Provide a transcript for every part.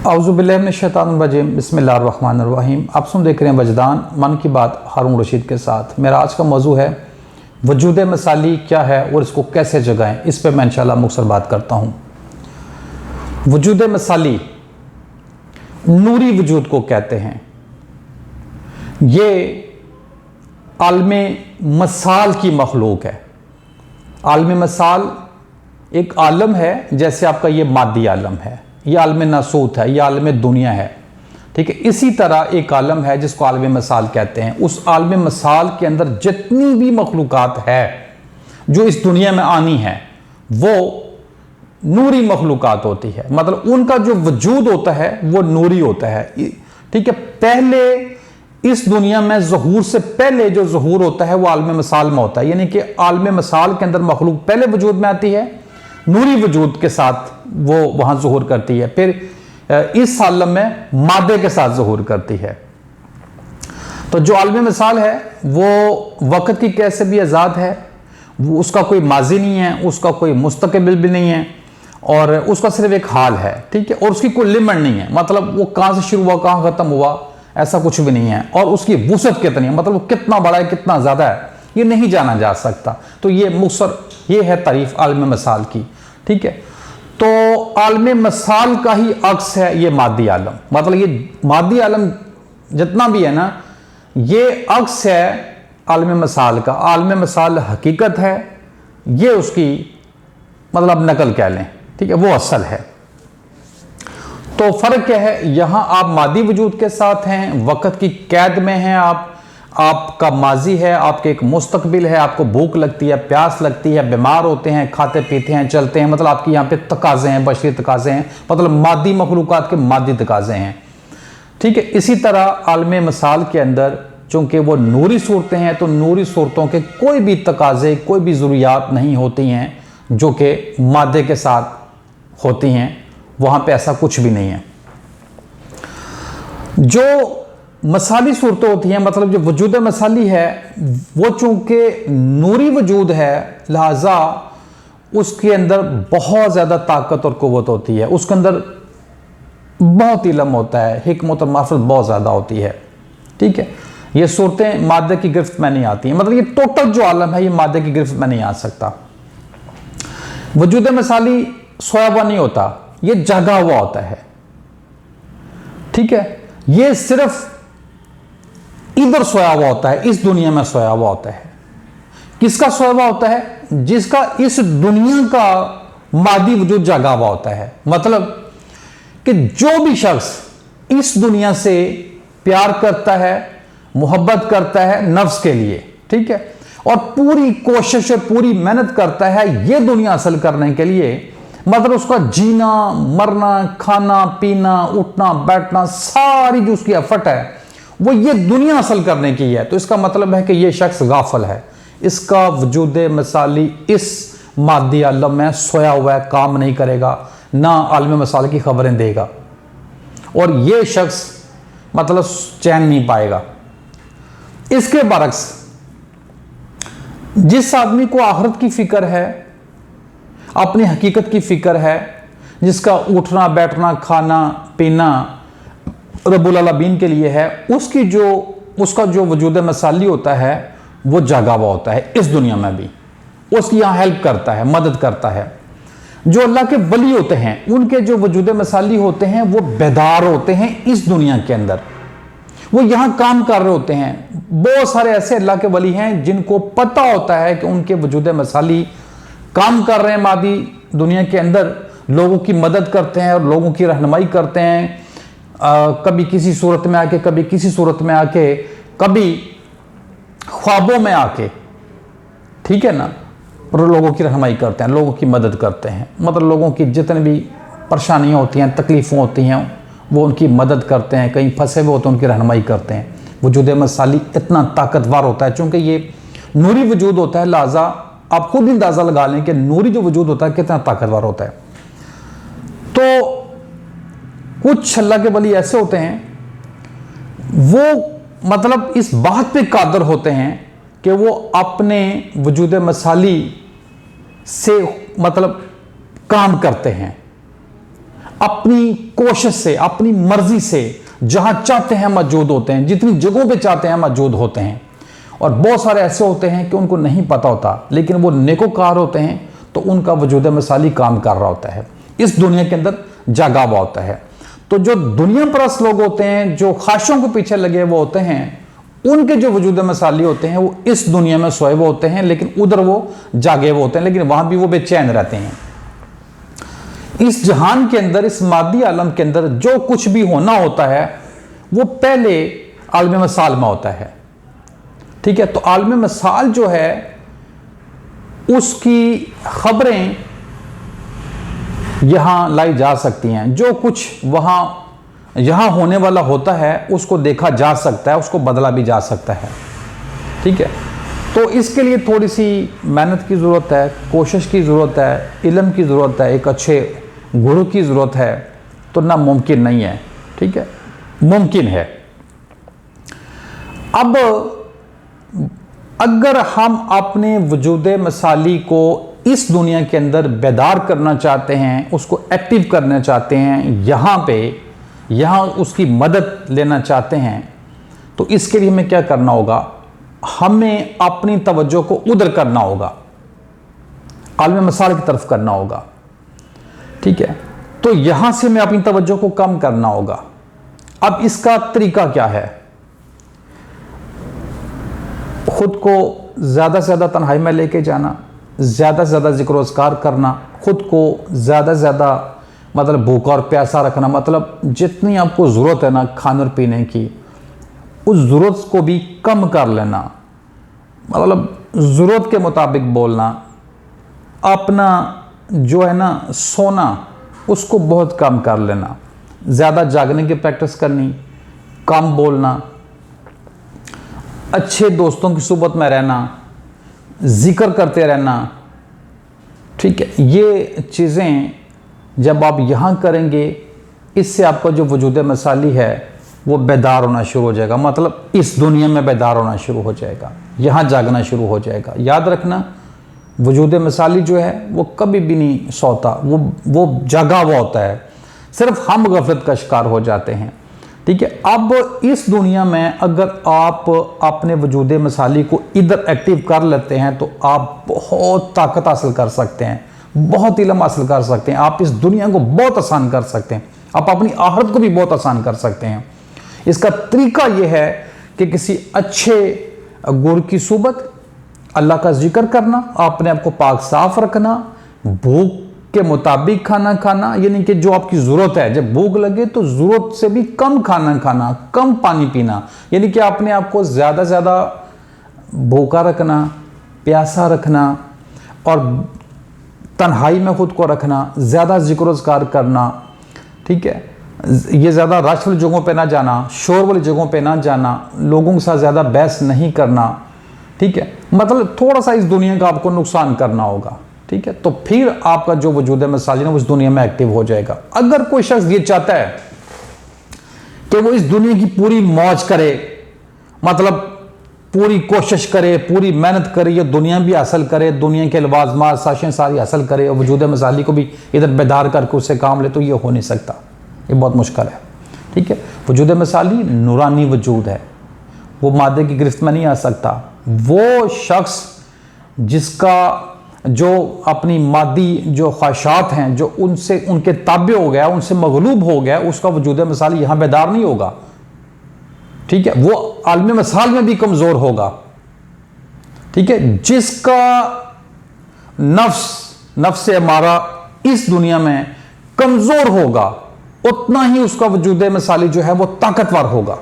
औज़ुबिल्लाहिमिनश्शैतानिर्रजीम बिस्मिल्लाहिर्रहमानिर्रहीम। आप सुन देख रहे हैं वजदान मन की बात हारून रशीद के साथ। मेरा आज का मौजू है वजूद मसाली क्या है और इसको कैसे जगाएं। इस पे मैं इंशाल्लाह मुख्तसर बात करता हूँ। वजूद मसाली नूरी वजूद को कहते हैं। ये आलमे मसाल की मखलूक है। आलमे मसाल एक आलम है, जैसे आपका ये मादी आलम है, ये आलम नासूत है, ये आलम दुनिया है। ठीक है, इसी तरह एक आलम है जिसको आलम मसाल कहते हैं। उस आलम मसाल के अंदर जितनी भी मखलूकात है जो इस दुनिया में आनी है वो नूरी मखलूकात होती है। मतलब उनका जो वजूद होता है वो नूरी होता है। ठीक है, पहले इस दुनिया में ज़हूर से पहले जो ज़हूर होता है वो आलम मसाल में होता है। यानी कि आलम मसाल के अंदर मखलूक पहले वजूद में आती है, नूरी वजूद के साथ वो वहां ज़हूर करती है, फिर इस आलम में मादे के साथ ज़हूर करती है। तो जो आलम मसाल है वो वक़्त की कैद से भी आज़ाद है, वो उसका कोई माजी नहीं है, उसका कोई मुस्तक़बिल भी नहीं है, और उसका सिर्फ एक हाल है। ठीक है, और उसकी कोई लिमिट नहीं है। मतलब वो कहाँ से शुरू हुआ कहाँ ख़त्म हुआ ऐसा कुछ भी नहीं है। और उसकी वुसअत कितनी है, मतलब वो कितना बड़ा है कितना ज़्यादा है ये नहीं जाना जा सकता। तो ये मुख्तसर ये है तारीफ आलम मसाल की। ठीक है, तो आलम मसाल का ही अक्स है ये मादी आलम। मतलब ये मादी आलम जितना भी है ना, ये अक्स है आलम मसाल का। आलम मसाल हकीकत है, ये उसकी मतलब नकल कह लें। ठीक है, वो असल है। तो फर्क क्या है, यहां आप मादी वजूद के साथ हैं, वक़्त की कैद में हैं आप, आपका माजी है, आपके एक मुस्तकबिल है, आपको भूख लगती है, प्यास लगती है, बीमार होते हैं, खाते पीते हैं, चलते हैं। मतलब आपकी यहाँ पे तकाजे हैं, बशरी तकाजे हैं, मतलब मादी मखलूकात के मादी तकाजे हैं। ठीक है, इसी तरह आलम मसाल के अंदर चूंकि वो नूरी सूरतें हैं, तो नूरी सूरतों के कोई भी तकाजे, कोई भी ज़रूरियात नहीं होती हैं जो कि मादे के साथ होती हैं। वहाँ पे ऐसा कुछ भी नहीं है। जो मसाली सूरतें होती हैं, मतलब जो वजूद मसाली है वो चूंकि नूरी वजूद है, लिहाजा उसके अंदर बहुत ज़्यादा ताकत और क़ुव्वत होती है, उसके अंदर बहुत इल्म होता है, हिकमत और मार्फत बहुत ज़्यादा होती है। ठीक है, ये सूरतें मादे की गिरफ्त में नहीं आती हैं। मतलब ये टोटल जो आलम है ये मादे की गिरफ्त में नहीं आ सकता। वजूद मसाली सोया हुआ नहीं होता, ये जागा हुआ होता है। ठीक है, ये सिर्फ इधर सोया हुआ होता है, इस दुनिया में सोया हुआ होता है। किसका सोया हुआ होता है? जिसका इस दुनिया का मादी वजूद जागा हुआ होता है। मतलब कि जो भी शख्स इस दुनिया से प्यार करता है, मोहब्बत करता है नफ्स के लिए, ठीक है, और पूरी कोशिश और पूरी मेहनत करता है ये दुनिया हासिल करने के लिए, मतलब उसका जीना मरना, खाना पीना, उठना बैठना, सारी जो उसकी एफर्ट है वो ये दुनिया हासिल करने की है, तो इसका मतलब है कि ये शख्स गाफिल है। इसका वजूद मसाली इस मादी आलम में सोया हुआ है, काम नहीं करेगा, ना आलम मसाल की खबरें देगा, और ये शख्स मतलब चैन नहीं पाएगा। इसके बरक्स जिस आदमी को आखिरत की फिक्र है, अपनी हकीकत की फिक्र है, जिसका उठना बैठना खाना पीना रब्बुल आलमीन के लिए है, उसका जो वजूद मसाली होता है वो जागा हुआ होता है इस दुनिया में भी। उसकी यहाँ हेल्प करता है, मदद करता है। जो अल्लाह के वली होते हैं उनके जो वजूद मसाली होते हैं वो बेदार होते हैं इस दुनिया के अंदर, वो यहाँ काम कर रहे होते हैं। बहुत सारे ऐसे अल्लाह के वली हैं जिनको पता होता है कि उनके वजूद मसाली काम कर रहे हैं मादी दुनिया के अंदर, लोगों की मदद करते हैं और लोगों की रहनुमाई करते हैं, कभी किसी सूरत में आके, कभी किसी सूरत में आके, कभी ख्वाबों में आके, ठीक है ना, और लोगों की रहनुमाई करते हैं, लोगों की मदद करते हैं। मतलब लोगों की जितनी भी परेशानियां होती हैं, तकलीफ़ें होती हैं, वो उनकी मदद करते हैं, कहीं फंसे हुए होते हैं उनकी रहनुमाई करते हैं। वजूद मसाली इतना ताकतवर होता है, चूँकि ये नूरी वजूद होता है, लिहाजा आप खुद ही अंदाज़ा लगा लें कि नूरी जो वजूद होता है कितना ताकतवर होता है। तो कुछ अल्लाह के वली ऐसे होते हैं वो मतलब इस बात पे कादर होते हैं कि वो अपने वजूद मसाली से मतलब काम करते हैं, अपनी कोशिश से, अपनी मर्जी से जहां चाहते हैं मौजूद होते हैं, जितनी जगहों पे चाहते हैं मौजूद होते हैं। और बहुत सारे ऐसे होते हैं कि उनको नहीं पता होता, लेकिन वो नेकोकार होते हैं, तो उनका वजूद मिसाली काम कर रहा होता है, इस दुनिया के अंदर जागा हुआ होता है। तो जो दुनिया परस्त लोग होते हैं, जो ख्वाहिशों के पीछे लगे वो होते हैं, उनके जो वजूद मिसाली होते हैं वो इस दुनिया में सोए हुए होते हैं, लेकिन उधर वो जागे हुए होते हैं, लेकिन वहां भी वो बेचैन रहते हैं। इस जहान के अंदर, इस मादी आलम के अंदर जो कुछ भी होना होता है वो पहले आलम मिसाल में होता है। ठीक है, तो आलम मिसाल जो है उसकी खबरें यहां लाई जा सकती हैं। जो कुछ यहां होने वाला होता है उसको देखा जा सकता है, उसको बदला भी जा सकता है। ठीक है, तो इसके लिए थोड़ी सी मेहनत की ज़रूरत है, कोशिश की ज़रूरत है, इल्म की ज़रूरत है, एक अच्छे गुरु की ज़रूरत है, तो ना मुमकिन नहीं है। ठीक है, मुमकिन है। अब अगर हम अपने वजूद मिसाली को इस दुनिया के अंदर बेदार करना चाहते हैं, उसको एक्टिव करना चाहते हैं, यहाँ उसकी मदद लेना चाहते हैं, तो इसके लिए हमें क्या करना होगा? हमें अपनी तवज्जो को उधर करना होगा, आलम मिसाल की तरफ करना होगा। ठीक है, तो यहां से हमें अपनी तवज्जो को कम करना होगा। अब इसका तरीका क्या है? खुद को ज़्यादा से ज़्यादा तन्हाई में लेके जाना, ज़्यादा से ज़्यादा जिक्र अस्कार करना, खुद को ज़्यादा से ज़्यादा मतलब भूखा और प्यासा रखना, मतलब जितनी आपको ज़रूरत है ना खाने और पीने की, उस ज़रूरत को भी कम कर लेना, मतलब ज़रूरत के मुताबिक बोलना, अपना जो है ना सोना उसको बहुत कम कर लेना, ज़्यादा जागने की प्रैक्टिस करनी, कम बोलना, अच्छे दोस्तों की सुबत में रहना, जिक्र करते रहना। ठीक है, ये चीज़ें जब आप यहाँ करेंगे, इससे आपका जो वजूद मिसाली है वो बेदार होना शुरू हो जाएगा, मतलब इस दुनिया में बेदार होना शुरू हो जाएगा, यहाँ जागना शुरू हो जाएगा। याद रखना, वजूद मिसाली जो है वो कभी भी नहीं सोता, वो जागा हुआ होता है, सिर्फ हम गफलत का शिकार हो जाते हैं। ठीक है, अब इस दुनिया में अगर आप अपने वजूद मिसाली को इधर एक्टिव कर लेते हैं तो आप बहुत ताकत हासिल कर सकते हैं, बहुत इल्म हासिल कर सकते हैं, आप इस दुनिया को बहुत आसान कर सकते हैं, आप अपनी आखिरत को भी बहुत आसान कर सकते हैं। इसका तरीका यह है कि किसी अच्छे गुरु की सुबत, अल्लाह का जिक्र करना, अपने आप को पाक साफ रखना, भूख के मुताबिक खाना खाना, यानी कि जो आपकी ज़रूरत है, जब भूख लगे तो ज़रूरत से भी कम खाना खाना, कम पानी पीना, यानी कि अपने आप को ज़्यादा से ज़्यादा भूखा रखना, प्यासा रखना और तन्हाई में खुद को रखना, ज़्यादा जिक्र अस्कार करना। ठीक है, ये ज़्यादा रश वाली जगहों पे ना जाना, शोर वाली जगहों पे ना जाना, लोगों के साथ ज़्यादा बहस नहीं करना। ठीक है, मतलब थोड़ा सा इस दुनिया का आपको नुकसान करना होगा। ठीक है, तो फिर आपका जो वजूद मिसाली ना उस दुनिया में एक्टिव हो जाएगा। अगर कोई शख्स ये चाहता है कि वो इस दुनिया की पूरी मौज करे, मतलब पूरी कोशिश करे, पूरी मेहनत करे, ये दुनिया भी हासिल करे, दुनिया के लवाजमात साशें सारी हासिल करे और वजूद मिसाली को भी इधर बेदार करके उससे काम ले, तो ये हो नहीं सकता, ये बहुत मुश्किल है। ठीक है, वजूद मिसाली नूरानी वजूद है, वो मादे की गिरफ्त में नहीं आ सकता। वो शख्स जिसका जो अपनी मादी जो ख्वाहिशात हैं, जो उनसे उनके ताबे हो गया, उनसे मगलूब हो गया, उसका वजूद मिसाली यहाँ बेदार नहीं होगा। ठीक है, वो आलम मिसाल में भी कमज़ोर होगा। ठीक है, जिसका नफ्स हमारा इस दुनिया में कमज़ोर होगा, उतना ही उसका वजूद मिसाली जो है वो ताकतवर होगा।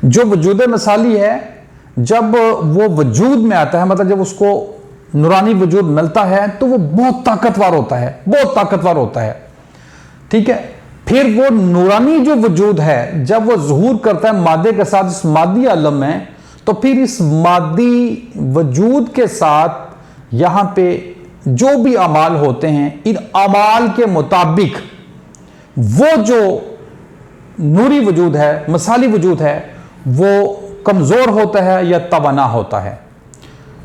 जो वजूद मिसाली है, जब वो वजूद में आता है, मतलब जब उसको नूरानी वजूद मिलता है, तो वो बहुत ताकतवर होता है, बहुत ताकतवर होता है। ठीक है, फिर वो नूरानी जो वजूद है, जब वो ज़हूर करता है मादे के साथ इस मादी आलम में, तो फिर इस मादी वजूद के साथ यहाँ पे जो भी अमाल होते हैं, इन अमाल के मुताबिक वो जो नूरी वजूद है, मिसाली वजूद है, वो कमज़ोर होता है या तवाना होता है।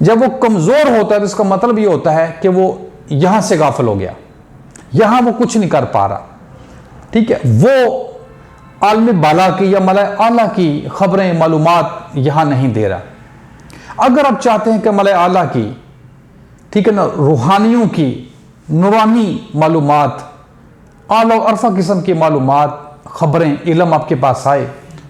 जब वो कमज़ोर होता है तो इसका मतलब ये होता है कि वो यहाँ से गाफिल हो गया, यहाँ वो कुछ नहीं कर पा रहा। ठीक है, वो आलमी बाला की या मलाए आला की खबरें मालूमात यहाँ नहीं दे रहा। अगर आप चाहते हैं कि मलाए आला की, ठीक है ना, रूहानियों की नूरानी मालूमात, आला अरफा किस्म की मालूमात, खबरें, इल्म आपके पास आए,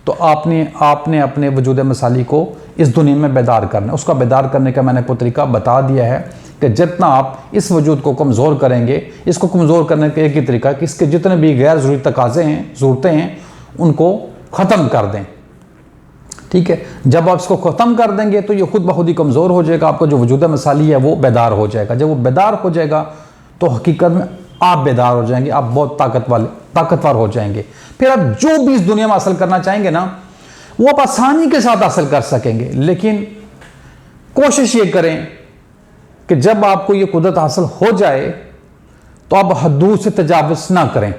तो आपने अपने वजूद मसाली को इस दुनिया में बेदार करना। उसका बेदार करने का मैंने आपको तरीका बता दिया है कि जितना आप इस वजूद को कमज़ोर करेंगे, इसको कमज़ोर करने का एक ही तरीका कि इसके जितने भी गैर ज़रूरी तकाज़े हैं, ज़रूरतें हैं, उनको ख़त्म कर दें। ठीक है, जब आप इसको ख़त्म कर देंगे तो ये खुद ब खुद ही कमज़ोर हो जाएगा, आपका जो वजूद मसाली है वो बेदार हो जाएगा। जब वो बेदार हो जाएगा तो हकीकत में आप बेदार हो जाएंगे, आप बहुत ताकतवर हो जाएंगे। फिर आप जो भी इस दुनिया में हासिल करना चाहेंगे ना, वो आप आसानी के साथ हासिल कर सकेंगे। लेकिन कोशिश ये करें कि जब आपको ये कुदरत हासिल हो जाए तो आप हदूद से तजावुज़ ना करें।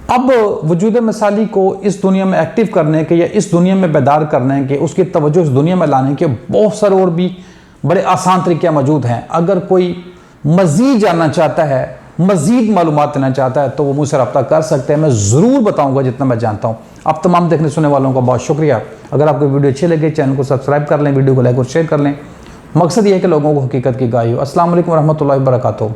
अब वजूद मसाली को इस दुनिया में एक्टिव करने के या इस दुनिया में बेदार करने के, उसकी तवज्जो इस दुनिया में लाने के बहुत सारे और भी बड़े आसान तरीके मौजूद हैं। अगर कोई मज़ीद जानना चाहता है, मज़ीद मालूमात लेना चाहता है, तो वो मुझसे रब्ता कर सकते हैं। मैं ज़रूर बताऊंगा जितना मैं जानता हूं। आप तमाम देखने सुनने वालों का बहुत शुक्रिया। अगर आपको वीडियो अच्छी लगे, चैनल को सब्सक्राइब कर लें, वीडियो को लाइक और शेयर कर लें। मकसद ये है कि लोगों को हकीकत की गाही हो। अस्सलाम वालेकुम रहमतुल्लाहि व बरकातुहू।